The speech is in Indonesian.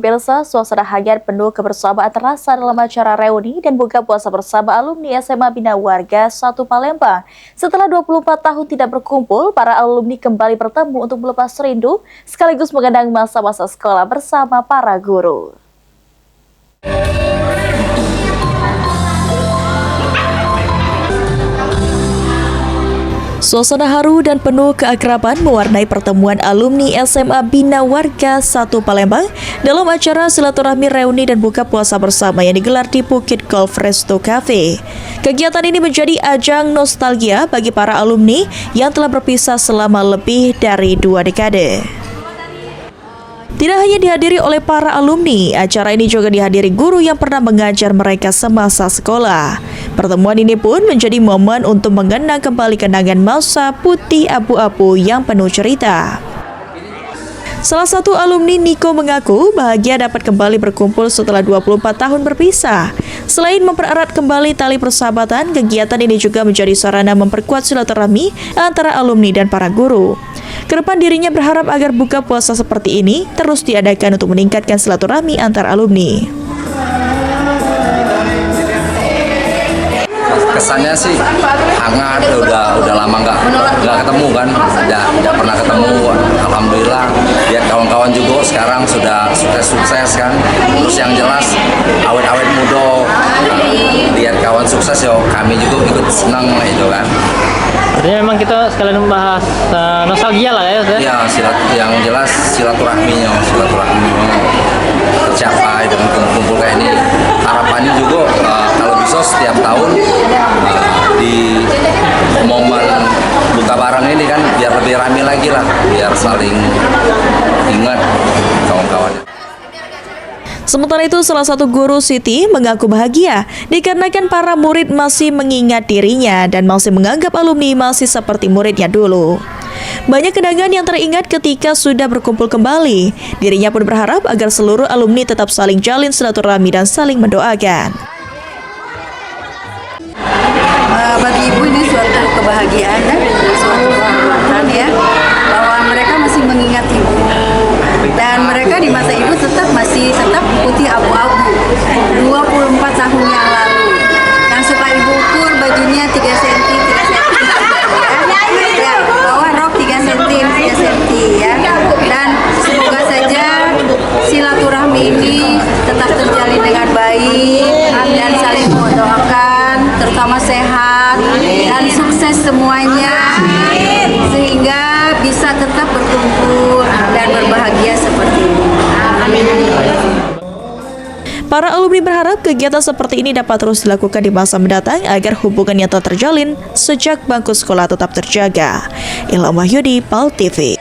Pemirsa, suasana hangat penuh kebersamaan terasa dalam acara reuni dan buka puasa bersama alumni SMA Bina Warga 1 Palembang. Setelah 24 tahun tidak berkumpul, para alumni kembali bertemu untuk melepas rindu sekaligus mengenang masa-masa sekolah bersama para guru. Suasana haru dan penuh keakraban mewarnai pertemuan alumni SMA Bina Warga 1 Palembang dalam acara silaturahmi reuni dan buka puasa bersama yang digelar di Bukit Golf Resto Cafe. Kegiatan ini menjadi ajang nostalgia bagi para alumni yang telah berpisah selama lebih dari 2 dekade. Tidak hanya dihadiri oleh para alumni, acara ini juga dihadiri guru yang pernah mengajar mereka semasa sekolah. Pertemuan ini pun menjadi momen untuk mengenang kembali kenangan masa putih abu-abu yang penuh cerita. Salah satu alumni Niko mengaku bahagia dapat kembali berkumpul setelah 24 tahun berpisah. Selain mempererat kembali tali persahabatan, kegiatan ini juga menjadi sarana memperkuat silaturahmi antara alumni dan para guru. Kedepan dirinya berharap agar buka puasa seperti ini terus diadakan untuk meningkatkan silaturahmi antar alumni. Kesannya sih hangat, udah lama nggak ketemu kan, udah pernah ketemu. Alhamdulillah lihat kawan-kawan juga sekarang sudah sukses kan. Terus yang jelas awet-awet muda, lihat kawan sukses yo, kami juga ikut senang itu kan. Artinya memang kita sekalian membahas nostalgia lah ya. Ya, yang jelas silaturahmi tercapai dengan kumpul kayak ini. Harapannya juga kalau bisa setiap tahun di momen buka bareng ini kan biar lebih ramai lagi lah, biar saling ingat kawan-kawannya. Sementara itu, salah satu guru Siti mengaku bahagia dikarenakan para murid masih mengingat dirinya dan masih menganggap alumni masih seperti muridnya dulu. Banyak kenangan yang teringat ketika sudah berkumpul kembali. Dirinya pun berharap agar seluruh alumni tetap saling jalin silaturahmi dan saling mendoakan. Bagi ibu ini suatu kebahagiaan dan suatu kehormatan ya, bahwa mereka masih mengingat ibu dan mereka di masa ibu masih tetap putih abu-abu 24 tahun yang lalu. Yang suka ibu ukur bajunya 3 cm ya, bawah rok 3 cm ya, dan semoga saja silaturahmi ini tetap terjalin dengan baik dan saling mendoakan, terutama sehat dan sukses semuanya, sehingga bisa tetap berkumpul dan berbahagia seperti ini. Amin. Para alumni berharap kegiatan seperti ini dapat terus dilakukan di masa mendatang agar hubungan yang telah terjalin sejak bangku sekolah tetap terjaga. Ilham Wahyudi, PAL TV.